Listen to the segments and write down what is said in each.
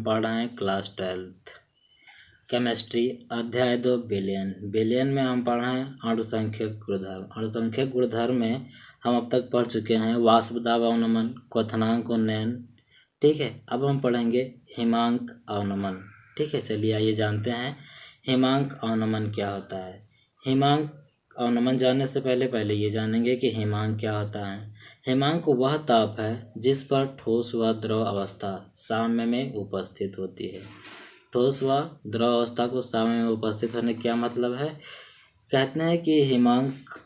पढ़ रहे हैं क्लास 12th केमिस्ट्री अध्याय 2 बिलियन। बिलियन में हम पढ़ रहे हैं अणुसंख्यक गुणधर्म। अणुसंख्यक गुणधर्म में हम अब तक पढ़ चुके हैं वाष्प दाब अवनमन, क्वथनांक उन्नयन। ठीक है, अब हम पढ़ेंगे हिमांक अवनमन। ठीक है, चलिए आइए जानते हैं हिमांक अवनमन क्या होता है। हिमांक अवनमन जानने से पहले ये जानेंगे कि हिमांक क्या होता है। हिमांक वह ताप है जिस पर ठोस व द्रव अवस्था साम्य में उपस्थित होती है। ठोस व द्रव अवस्था को साम्य में उपस्थित होने क्या मतलब है? कहते हैं कि हिमांक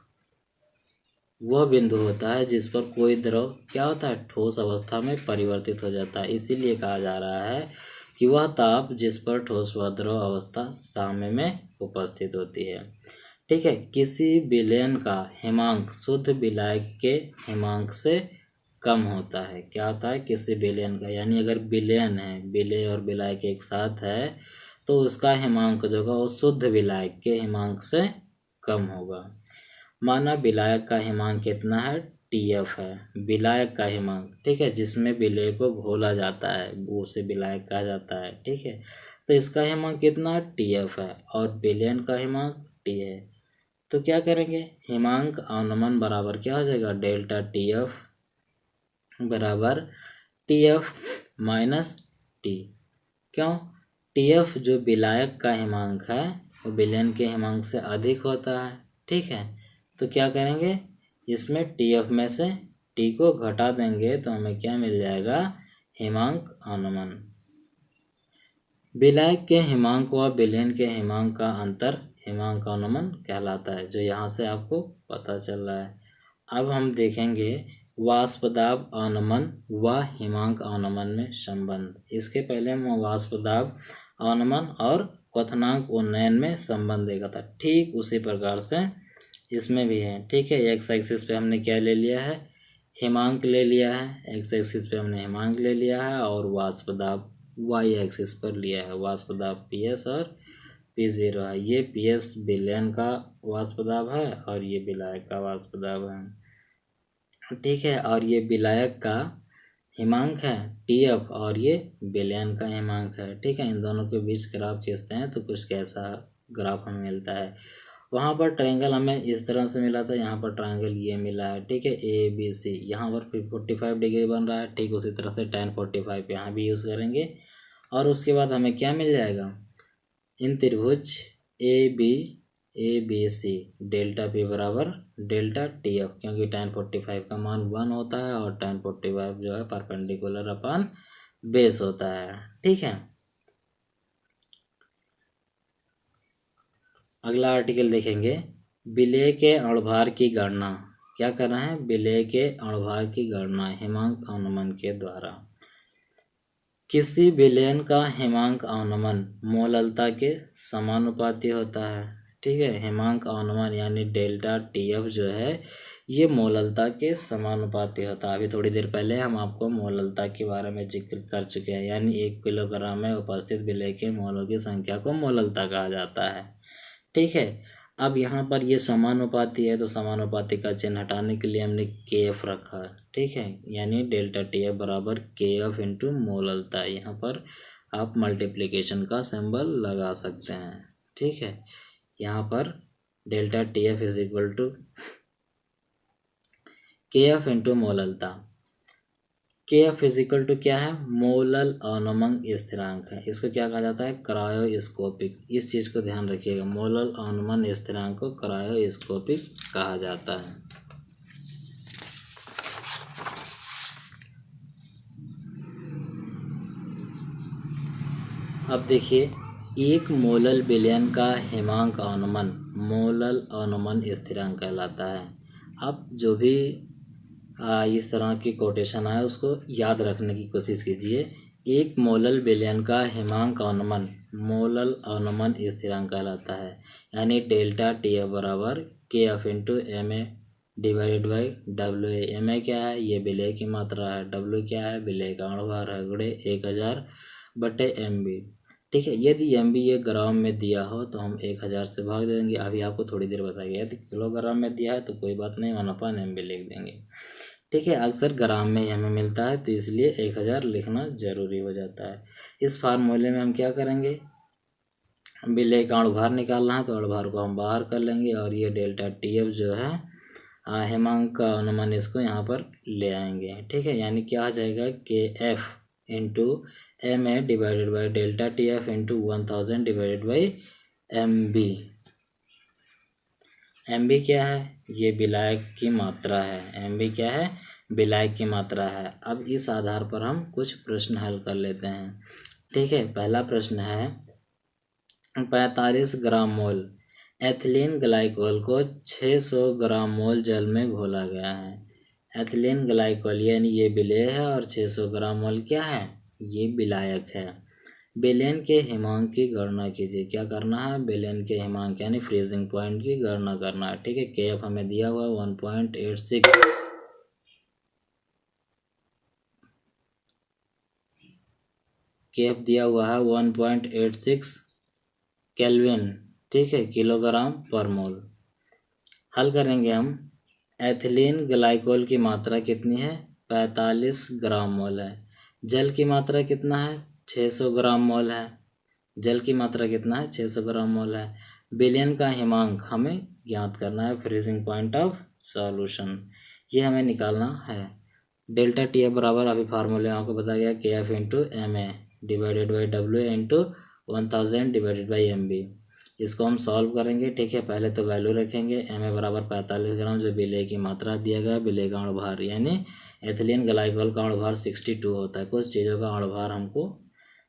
वह बिंदु होता है जिस पर कोई द्रव क्या होता है, ठोस अवस्था में परिवर्तित हो जाता है। इसीलिए कहा जा रहा है कि वह ताप जिस पर ठोस व द्रव अवस्था साम्य में उपस्थित होती है। ठीक है, किसी विलयन का हिमांक शुद्ध विलायक के हिमांक से कम होता है। क्या होता है? किसी विलयन का, यानी अगर विलयन है, विलय और विलायक एक साथ है, तो उसका हिमांक जो होगा वो शुद्ध विलायक के हिमांक से कम होगा। माना विलायक का हिमांक कितना है? TF है विलायक का हिमांक। ठीक है, जिसमें विलय को घोला जाता है वो उसे विलायक कहा जाता है। ठीक है, तो इसका हिमांक कितना? TF है और विलयन का हिमांक T है। तो क्या करेंगे? हिमांक अवनमन बराबर क्या हो जाएगा? डेल्टा TF बराबर TF माइनस T। क्यों? TF जो विलायक का हिमांक है वो विलयन के हिमांक से अधिक होता है। ठीक है, तो क्या करेंगे? इसमें TF में से T को घटा देंगे तो हमें क्या मिल जाएगा? हिमांक अवनमन। विलायक के हिमांक व विलयन के हिमांक का अंतर हिमांक अवनमन कहलाता है, जो यहाँ से आपको पता चल रहा है। अब हम देखेंगे वाष्प दाब अवनमन व हिमांक अवनमन में संबंध। इसके पहले हम वाष्प दाब अवनमन और क्वथनांक उन्नयन में संबंध देखा था। ठीक उसी प्रकार से इसमें भी है। ठीक है, एक्स एक्सिस पे हमने क्या ले लिया है? हिमांक ले लिया है। एक्स एक्सिस पे हमने हिमांक ले लिया है और वाष्प दाब वाई एक्सिस पर लिया है। वाष्प दाब PS और P0 है। ये PS विलयन का वाष्प दाब है और ये विलायक का वाष्प दाब है। ठीक है, और ये विलायक का हिमांक है TF और ये विलयन का हिमांक है। ठीक है, इन दोनों के बीच ग्राफ खींचते हैं तो कुछ कैसा ग्राफ हमें मिलता है। वहाँ पर ट्रायंगल हमें इस तरह से मिला था, यहाँ पर ट्रायंगल ये मिला है। ठीक है, ABC, यहाँ पर 45 डिग्री बन रहा है। ठीक उसी तरह से tan 45 यहाँ भी यूज़ करेंगे और उसके बाद हमें क्या मिल जाएगा? इन त्रिभुज ABC डेल्टा P बराबर डेल्टा TF, क्योंकि tan 45 का मान 1 होता है और tan 45 जो है परपेंडिकुलर अपन बेस होता है। ठीक है, अगला आर्टिकल देखेंगे विलय के अणुभार की गणना। क्या कर रहे हैं? विलय के अणुभार की गणना हिमांक अवनमन के द्वारा। किसी विलयन का हिमांक अवनमन मोललता के समानुपाती होता है। ठीक है, हिमांक अवनमन यानी डेल्टा TF जो है ये मोललता के समानुपाती होता है। अभी थोड़ी देर पहले हम आपको मोललता के बारे में जिक्र कर चुके हैं, यानी 1 किलोग्राम में उपस्थित विलय के मोलों की संख्या को मोललता कहा जाता है। ठीक है, अब यहाँ पर ये समानुपाती है तो समानुपाती का चिन्ह हटाने के लिए हमने KF रखा है। ठीक है, यानी डेल्टा TF बराबर KF इंटू मोललता। यहाँ पर आप मल्टीप्लिकेशन का सिंबल लगा सकते हैं। ठीक है, यहाँ पर delta TF is equal to KF into मोललता। KF फिजिकल टू क्या है? मोलल अवनमन स्थिरांक है। इसको क्या कहा जाता है? क्रायोस्कोपिक। इस चीज़ को ध्यान रखिएगा, मोलल अवनमन स्थिरांक को क्रायोस्कोपिक कहा जाता है। अब देखिए, एक मोलल विलयन का हिमांक अवनमन मोलल अवनमन स्थिरांक कहलाता है। अब जो भी इस तरह की कोटेशन है उसको याद रखने की कोशिश कीजिए। एक मोलल विलयन का हिमांक अवनमन मोलल अवनमन स्थिरांक कहलाता है, यानी डेल्टा TF बराबर KF into MA divided by WA। MA क्या है? ये विलय की मात्रा है। W क्या है? विलय का अणुभार है, गुणे 1000 बटे MB। ठीक है, यदि MB ये ग्राम में दिया हो तो हम 1000 से भाग देंगे। अभी आपको थोड़ी देर बताएंगे। यदि किलोग्राम में दिया है तो कोई बात नहीं, 1/MB लिख देंगे। ठीक है, अक्सर ग्राम में ही हमें मिलता है, तो इसलिए 1000 लिखना ज़रूरी हो जाता है। इस फार्मूले में हम क्या करेंगे, विलेय का अणुभार निकालना है, तो अणुभार को हम बाहर कर लेंगे और ये डेल्टा टी एफ जो है हेमांक का अनुमान, इसको यहाँ पर ले आएंगे। ठीक है, यानी क्या आ जाएगा, के F into M A divided by delta T F into 1000 divided by M B. M B क्या है, ये विलायक की मात्रा है। एम बी क्या है, विलायक की मात्रा है। अब इस आधार पर हम कुछ प्रश्न हल कर लेते हैं। ठीक है, पहला प्रश्न है 45 ग्राम मोल एथिलीन ग्लाइकोल को 600 ग्राम मोल जल में घोला गया है। एथिलीन ग्लाइकोल यानी ये विलेय है और 600 ग्राम मोल क्या है, ये विलायक है। बेलेन के हिमांक की गणना कीजिए। क्या करना है, बेलेन के हिमांक यानी फ्रीजिंग पॉइंट की गणना करना है। ठीक है, के एफ हमें दिया हुआ 1.86, के एफ दिया हुआ है 1.86 केल्विन। ठीक है, किलोग्राम पर मोल। हल करेंगे हम। एथिलीन ग्लाइकोल की मात्रा कितनी है, 45 ग्राम मोल है। जल की मात्रा कितना है, 600 ग्राम मोल है। जल की मात्रा कितना है, 600 ग्राम मोल है। विलेन का हिमांक हमें ज्ञात करना है, फ्रीजिंग पॉइंट ऑफ सॉल्यूशन, ये हमें निकालना है। डेल्टा टी एफ बराबर अभी फार्मूले आपको बताया गया, के F into M A divided by W into 1000 divided by M B. इसको हम सॉल्व करेंगे। ठीक है, पहले तो वैल्यू रखेंगे। एम ए बराबर 45 ग्राम, जो विलेय की मात्रा दिया गया, विलेय का अणुभार यानी एथिलीन ग्लाइकोल का अणुभार 62 होता है। कुछ चीज़ों का अणुभार हमको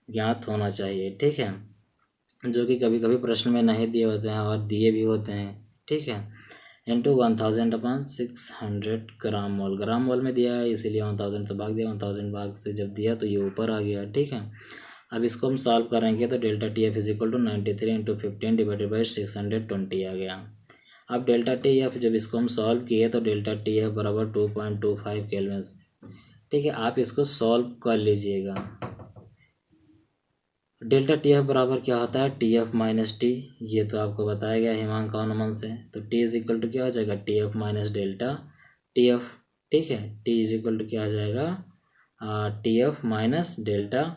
ज्ञात होना चाहिए। ठीक है, जो कि कभी कभी प्रश्न में नहीं दिए होते हैं और दिए भी होते हैं। ठीक है, इंटू 1000/600 ग्राम मोल। ग्राम मोल में दिया है इसीलिए 1000 से भाग दिया, 1000 भाग से जब दिया तो ये ऊपर आ गया। ठीक है, अब इसको हम सॉल्व करेंगे तो delta T F is equal to 93 into 15 divided by 620 आ गया। अब डेल्टा टी एफ जब इसको हम सॉल्व किए तो डेल्टा टी एफ बराबर 2.25 केल्विन। ठीक है, आप इसको सॉल्व कर लीजिएगा। डेल्टा टी एफ बराबर क्या होता है, टी एफ माइनस टी, ये तो आपको बताया गया हिमांक का अनुमान से। तो टी इज इक्वल टू क्या हो जाएगा, T F minus delta T F. ठीक है, टी इज इक्वल टू क्या हो जाएगा, T F minus delta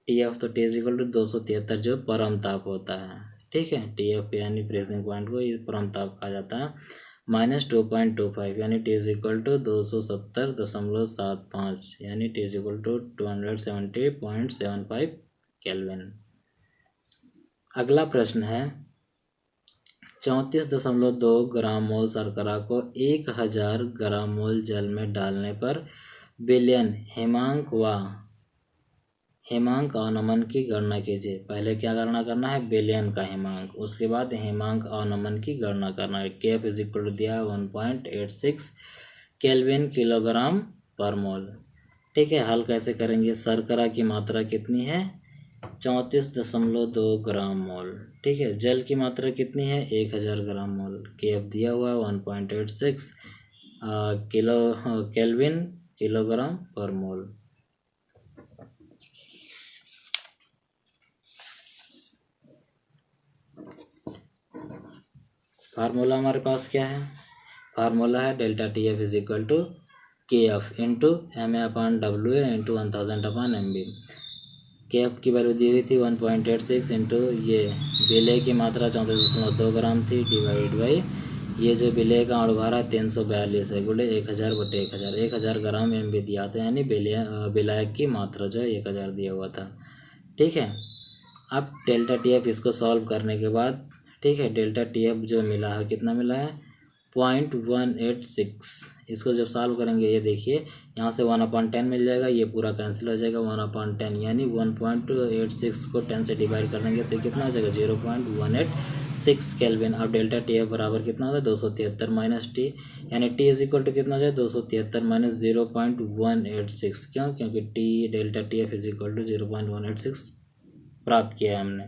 T F. तो टी इज इक्वल टू 273 जो परम ताप होता है। ठीक है, टी एफ यानी फ्रीजिंग पॉइंट को ये परम ताप कहा जाता है, माइनस 2.25 यानी टी इज इक्वल टू 270.75 यानी T is equal to 270.75 kelvin. अगला प्रश्न है 34.2 ग्राम मोल शर्करा को 1000 ग्राम मोल जल में डालने पर विलयन हिमांक अवनमन की गणना कीजिए। पहले क्या गणना करना है, विलयन का हिमांक, उसके बाद हिमांक अवनमन की गणना करना है। के एफ इज इक्वल टू दिया है 1.86 केल्विन किलोग्राम पर मोल। ठीक है, हल कैसे करेंगे, शर्करा की मात्रा कितनी है, 34.2 ग्राम मोल। ठीक है, जल की मात्रा कितनी है, 1000 ग्राम मोल। के एफ दिया हुआ है 1.86 केल्विन किलोग्राम पर मोल। फार्मूला हमारे पास क्या है, फार्मूला है delta T F is equal to K F into M A upon W A into 1000 upon M B. K F की वैल्यू दी हुई थी 1.86 इंटू ये विलेय की मात्रा 34.2 ग्राम थी डिवाइड बाई ये जो विलेय का अणुभार है 342 है गुणे 1000/1000। 1000 ग्राम एम बी दिया था, यानी विलायक की मात्रा जो है 1000 दिया हुआ था। ठीक है, अब डेल्टा टी एफ इसको सॉल्व करने के बाद, ठीक है, डेल्टा टी एफ जो मिला है कितना मिला है, 0.186। इसको जब सॉल्व करेंगे ये देखिए यहाँ से 1/10 मिल जाएगा, ये पूरा कैंसिल हो जाएगा, 1/10 यानी 1.86 को 10 से डिवाइड कर देंगे तो कितना हो जाएगा 0.186 केल्विन। अब डेल्टा टी एफ बराबर कितना होता है 273 माइनस टी, यानी टी इज इक्वल टू कितना हो जाए 273 माइनस 0.186। क्यों, क्योंकि T delta T F is equal to 0.186 प्राप्त किया है हमने।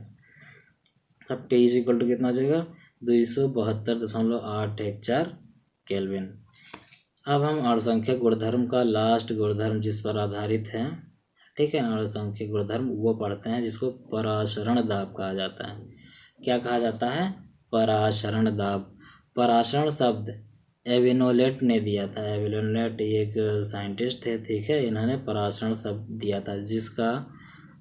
अब टी इज इक्वल टू कितना हो जाएगा 272.814 केल्विन। अब हम अणुसंख्यक गुणधर्म का लास्ट गुणधर्म जिस पर आधारित है, ठीक है, अणुसंख्यक गुणधर्म वो पढ़ते हैं जिसको पराशरण दाब कहा जाता है। क्या कहा जाता है, पराशरण दाब। पराशरण शब्द एविनोलेट ने दिया था। एविनोलेट एक साइंटिस्ट थे, ठीक है। इन्होंने परासरण शब्द दिया था जिसका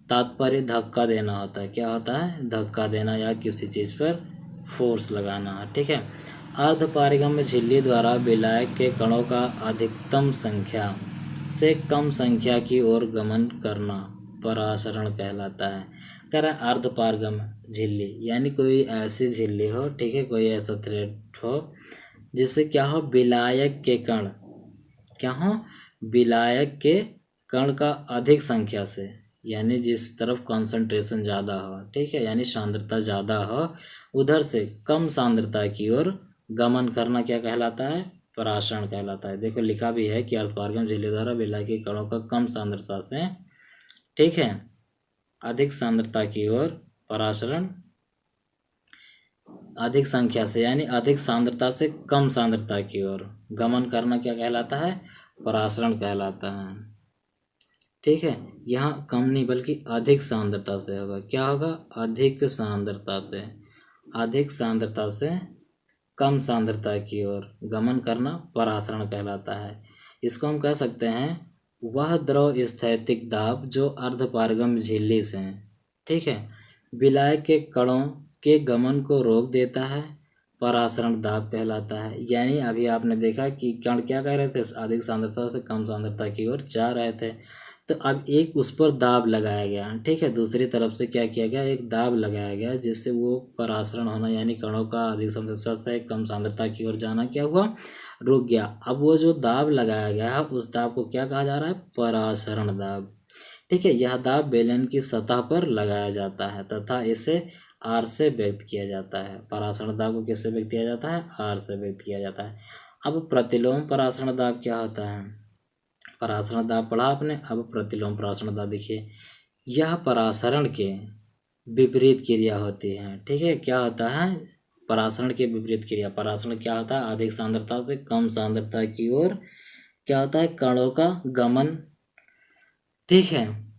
तात्पर्य धक्का देना होता है। क्या होता है? धक्का देना या किसी चीज़ पर फोर्स लगाना, ठीक है। अर्धपारगम्य झिल्ली द्वारा विलायक के कणों का अधिकतम संख्या से कम संख्या की ओर गमन करना परासरण कहलाता है। कह रहा है अर्धपारगम्य झिल्ली यानी कोई ऐसी झिल्ली हो, ठीक है, कोई ऐसा थ्रेड हो जिससे क्या हो, विलायक के कण क्या हो, विलायक के कण का अधिक संख्या से, यानी जिस तरफ कंसंट्रेशन ज़्यादा हो, ठीक है, यानी सांद्रता ज़्यादा हो, उधर से कम सांद्रता की ओर गमन करना क्या कहलाता है? परासरण कहलाता है। देखो लिखा भी है कि अर्धपारगम्य झिल्ली द्वारा विलायक के कणों का कम सांद्रता से, ठीक है, अधिक सांद्रता की ओर परासरण, अधिक संख्या से यानी अधिक सांद्रता से कम सांद्रता की ओर गमन करना क्या कहलाता है? परासरण कहलाता है, ठीक है। यहाँ कम नहीं बल्कि अधिक सांद्रता से होगा। क्या होगा? अधिक सांद्रता से, अधिक सांद्रता से कम सांद्रता की ओर गमन करना परासरण कहलाता है। इसको हम कह सकते हैं वह द्रव स्थैतिक दाब जो अर्धपारगम्य झिल्ली से, ठीक है, विलायक के कणों के गमन को रोक देता है, परासरण दाब कहलाता है। यानी अभी आपने देखा कि कण क्या कह रहे थे? अधिक सांद्रता से कम सांद्रता की ओर जा रहे थे, तो अब एक उस पर दाब लगाया गया, ठीक है। दूसरी तरफ से क्या किया गया? एक दाब लगाया गया जिससे वो परासरण होना यानी कणों का अधिक सांद्रता से कम सांद्रता की ओर जाना क्या हुआ? रुक गया। अब वो जो दाब लगाया गया है उस दाब को क्या कहा जा रहा है? परासरण दाब, ठीक है। यह दाब बेलन की सतह पर लगाया जाता है तथा इसे आर से व्यक्त किया जाता है। परासरण दाब को किससे व्यक्त किया जाता है? आर से व्यक्त किया जाता है। अब प्रतिलोम परासरण दाब क्या होता है? परासरण दाब पढ़ा आपने, अब प्रतिलोम परासरण दाब देखिए। यह परासरण के विपरीत क्रिया होती है, ठीक है। क्या होता है? परासरण के विपरीत क्रिया। परासरण क्या होता है? अधिक सांद्रता से कम सांद्रता की ओर क्या होता है? कणों का गमन, ठीक है।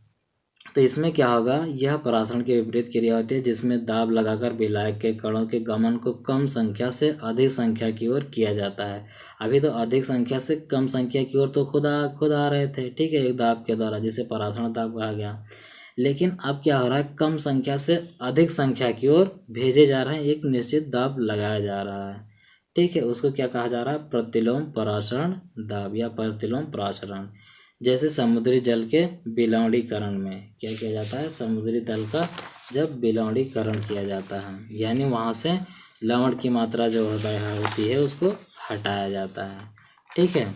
तो इसमें क्या होगा? यह परासरण के विपरीत क्रिया होती है जिसमें दाब लगाकर विलायक के कणों के गमन को कम संख्या से अधिक संख्या की ओर किया जाता है। अभी तो अधिक संख्या से कम संख्या की ओर तो खुद आ रहे थे, ठीक है, एक दाब के द्वारा जिसे परासरण दाब कहा गया। लेकिन अब क्या हो रहा है? कम संख्या से अधिक संख्या की ओर भेजे जा रहे हैं, एक निश्चित दाब लगाया जा रहा है, ठीक है। उसको क्या कहा जा रहा है? प्रतिलोम परासरण दाब या प्रतिलोम परासरण। जैसे समुद्री जल के बिलौंडीकरण में क्या किया जाता है? समुद्री तल का जब बिलौंडीकरण किया जाता है यानी वहाँ से लवण की मात्रा जो होती है उसको हटाया जाता है, ठीक है।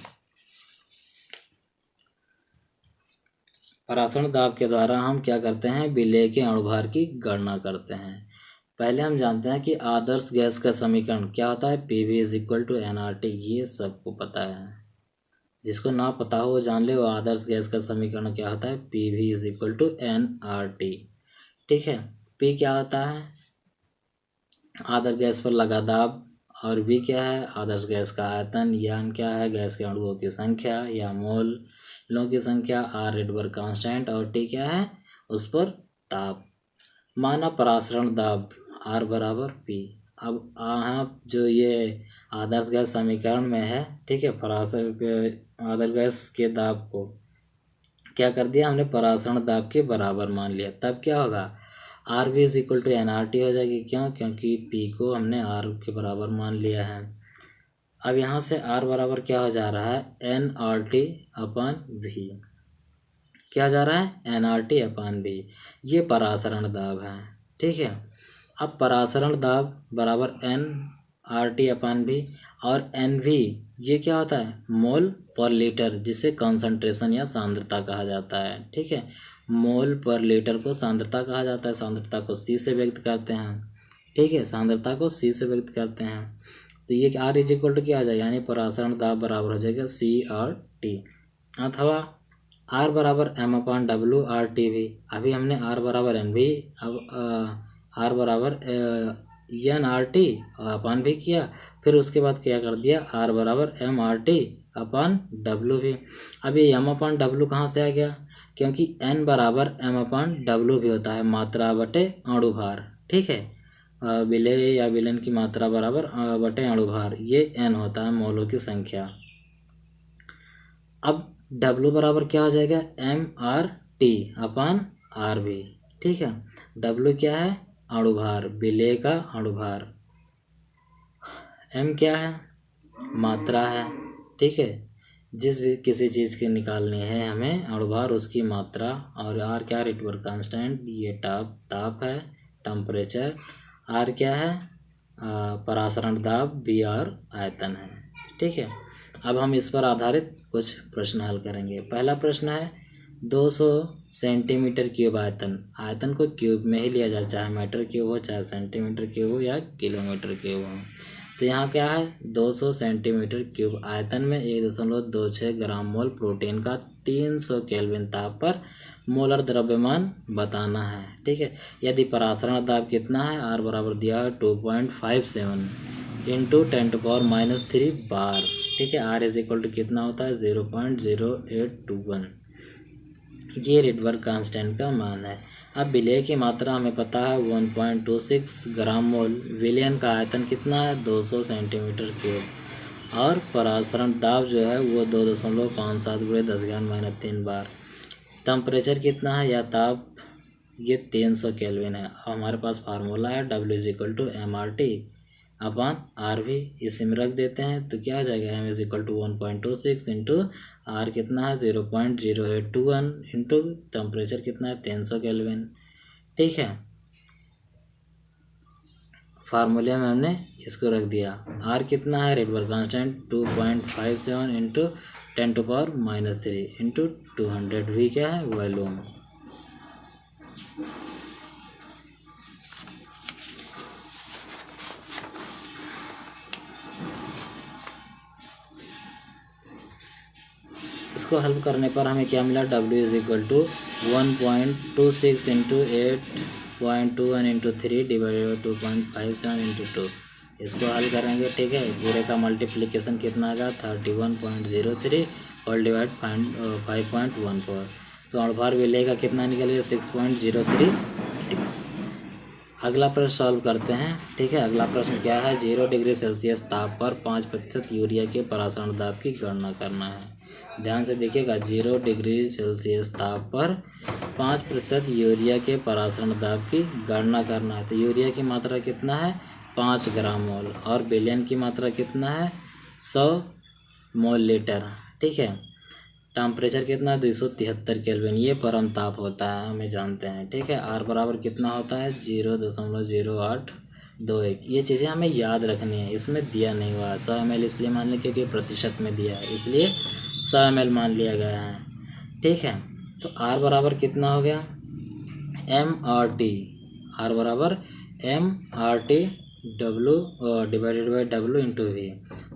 परासरण दाब के द्वारा हम क्या करते हैं? विलेय के अणुभार की गणना करते हैं। पहले हम जानते हैं कि आदर्श गैस का समीकरण क्या होता है? PV = nRT। ये सबको पता है, जिसको ना पता हो वो जान ले। वो आदर्श गैस का समीकरण क्या होता है? PV = nRT, ठीक है। P क्या होता है? आदर्श गैस पर लगा दाब। और V क्या है? आदर्श गैस का आयतन। N क्या है? गैस के अणुओं की संख्या या मोलों की संख्या। R Rydberg constant. और T क्या है? उस पर ताप। माना परासरण दाब R = P। अब आप जो ये आदर्श गैस समीकरण में है, ठीक है, आदर्श गैस के दाब को क्या कर दिया हमने? परासरण दाब के बराबर मान लिया। तब क्या होगा? RV = nRT हो जाएगी। क्यों? क्योंकि P को हमने R के बराबर मान लिया है। अब यहाँ से R बराबर क्या हो जा रहा है? nRT/V। क्या जा रहा है? nRT/V। ये परासरण दाब है, ठीक है। अब परासरण दाब बराबर nRT/V और NV ये क्या होता है? मोल पर लीटर, जिसे कंसंट्रेशन या सांद्रता कहा जाता है, ठीक है। मोल पर लीटर को सांद्रता कहा जाता है। सांद्रता को C से व्यक्त करते हैं, ठीक है, सांद्रता को C से व्यक्त करते हैं। तो ये R = क्या आ जाए? यानी परासरण दाब बराबर हो जाएगा CRT। अथवा R = M/W/RTV। अभी हमने R = NV, अब R = nRT/V किया, फिर उसके बाद क्या कर दिया? R = MRT/W। अब ये M/W कहाँ से आ गया? क्योंकि N = M/W भी होता है, मात्रा बटे अणुभार, ठीक है। विलेय या विलेन की मात्रा बराबर बटे अणुभार, ये n होता है मोलों की संख्या। अब W बराबर क्या हो जाएगा, MRT अपान RV। ठीक है, W क्या है, अणुभार, विलेय का अणुभार, M क्या है, मात्रा है। ठीक है, जिस भी किसी चीज़ की निकालनी है हमें अणुभार, उसकी मात्रा, और R क्या है, रिटबर्ग कांस्टेंट, ये ताप है, टेम्परेचर, R क्या है, परासरण दाब, BR आयतन है। ठीक है, अब हम इस पर आधारित कुछ प्रश्न हल करेंगे। पहला प्रश्न है 200 सेंटीमीटर क्यूब आयतन, आयतन को क्यूब में ही लिया जाए, चाहे मीटर क्यूब हो, चाहे सेंटीमीटर क्यूब हो, या किलोमीटर क्यूब हो। तो यहाँ क्या है, 200 सेंटीमीटर क्यूब आयतन में 1.26 ग्राम मोल प्रोटीन का 300 केल्विन ताप पर मोलर द्रव्यमान बताना है। ठीक है, यदि परासरण दाब कितना है, R बराबर दिया है 2.57 इंटू 10⁻³ बार। ठीक है, R इज इक्वल टू कितना होता है, 0.0821, ये रिटबर्ग कांस्टेंट का मान है। अब विलेय की मात्रा हमें पता है 1.26 ग्राम मोल, विलयन का आयतन कितना है, 200 सेंटीमीटर क्यूब, और परासरण दाब जो है वो 2.57 × 10⁻³ बार। टेम्परेचर कितना है या ताप, ये 300 केल्विन है। हमारे पास फार्मूला है W is equal to MRT upon RV, इसी में रख देते हैं तो क्या आ जाएगा, M is equal to 1.26 into R कितना है 0.0821 इंटू टेम्परेचर कितना है 300 केल्विन। ठीक है, फार्मूले में हमने इसको रख दिया। R कितना है, रिटबर्ग कांस्टेंट 2.57 इंटू 10⁻³ इंटू 200, V क्या है, वॉल्यूम। इसको हल करने पर हमें क्या मिला, W is equal to 1.26 into 8.21 into 3 divided by 2.57 into 2। इसको हल करेंगे। ठीक है, पूरे का मल्टीप्लिकेशन कितना आएगा, 31.03 होल डिवाइड 5.14। तो अणुभार विलेय का कितना निकलेगा, 6.036। अगला प्रश्न सॉल्व करते हैं। ठीक है, अगला प्रश्न क्या है, 0 डिग्री सेल्सियस ताप पर 5% यूरिया के परासरण दाब की गणना करना है। ध्यान से देखिएगा, 0 डिग्री सेल्सियस ताप पर 5% यूरिया के परासरण दाब की गणना करना है। तो यूरिया की मात्रा कितना है, 5 ग्राम मोल, और विलयन की मात्रा कितना है, 100 मोल लीटर। ठीक है, टेम्परेचर कितना, 273 केल्विन, ये परम ताप होता है, हमें जानते हैं। ठीक है, R बराबर कितना होता है, 0.0821। ये चीज़ें हमें याद रखनी है, इसमें दिया नहीं हुआ है। 100 ml इसलिए मान लें क्योंकि प्रतिशत में दिया है, इसलिए 100 ml मान लिया गया है। ठीक है, तो R बराबर कितना हो गया, MRT, R बराबर MRT W divided by W into V।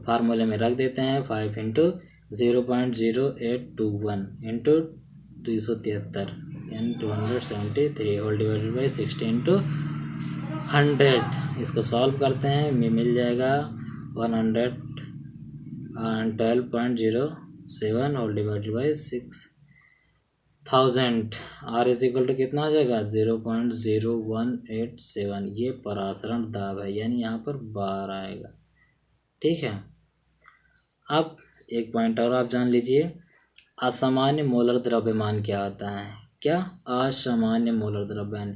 फार्मूले में रख देते हैं, 5 इंटू 0.0821 इंटू 273 यानी 273 होल डिवाइडेड बाई 60 इंटू 100। इसको सॉल्व करते हैं, मिल जाएगा 112.07 whole divided by 6000। R is equal to कितना आ जाएगा, 0.0187। ये परासरण दाब है, यानी यहाँ पर बार आएगा। ठीक है, अब एक पॉइंट और आप जान लीजिए, असामान्य मोलर द्रव्यमान क्या होता है। क्या, असामान्य मोलर द्रव्यमान,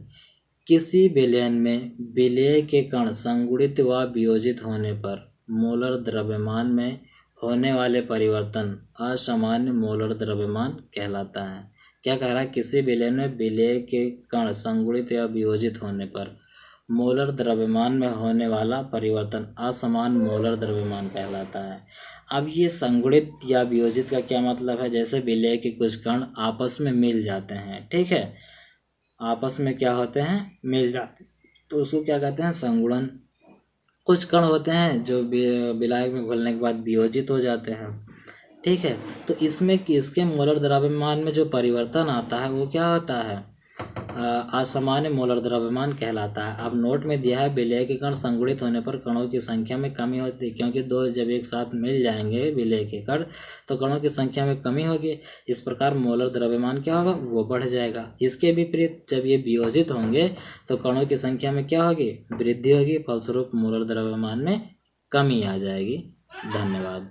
किसी विलयन में विलेय के कण संगुणित व वियोजित होने पर मोलर द्रव्यमान में होने वाले परिवर्तन असामान्य मोलर द्रव्यमान कहलाता है। क्या कह रहा है, किसी विलयन में विलेय के कण संगुणित या वियोजित होने पर मोलर द्रव्यमान में होने वाला परिवर्तन असमान मोलर द्रव्यमान कहलाता है। अब ये संगुणित या वियोजित का क्या मतलब है, जैसे विलेय के कुछ कण आपस में मिल जाते हैं। ठीक है, आपस में क्या होते हैं, मिल जाते, तो उसको क्या कहते हैं, संगुणन। कुछ कण होते हैं जो विलायक में घुलने के बाद वियोजित हो जाते हैं। ठीक है, तो इसमें इसके मोलर द्रव्यमान में जो परिवर्तन आता है वो क्या होता है, असामान्य मोलर द्रव्यमान कहलाता है। अब नोट में दिया है विलेय के कण संगुणित होने पर कणों की संख्या में कमी होती है, क्योंकि दो जब एक साथ मिल जाएंगे विलेय के कण तो कणों की संख्या में कमी होगी। इस प्रकार मोलर द्रव्यमान क्या होगा, वो बढ़ जाएगा। इसके विपरीत जब ये वियोजित होंगे तो कणों की संख्या में क्या होगी, वृद्धि होगी, फलस्वरूप मोलर द्रव्यमान में कमी आ जाएगी। धन्यवाद।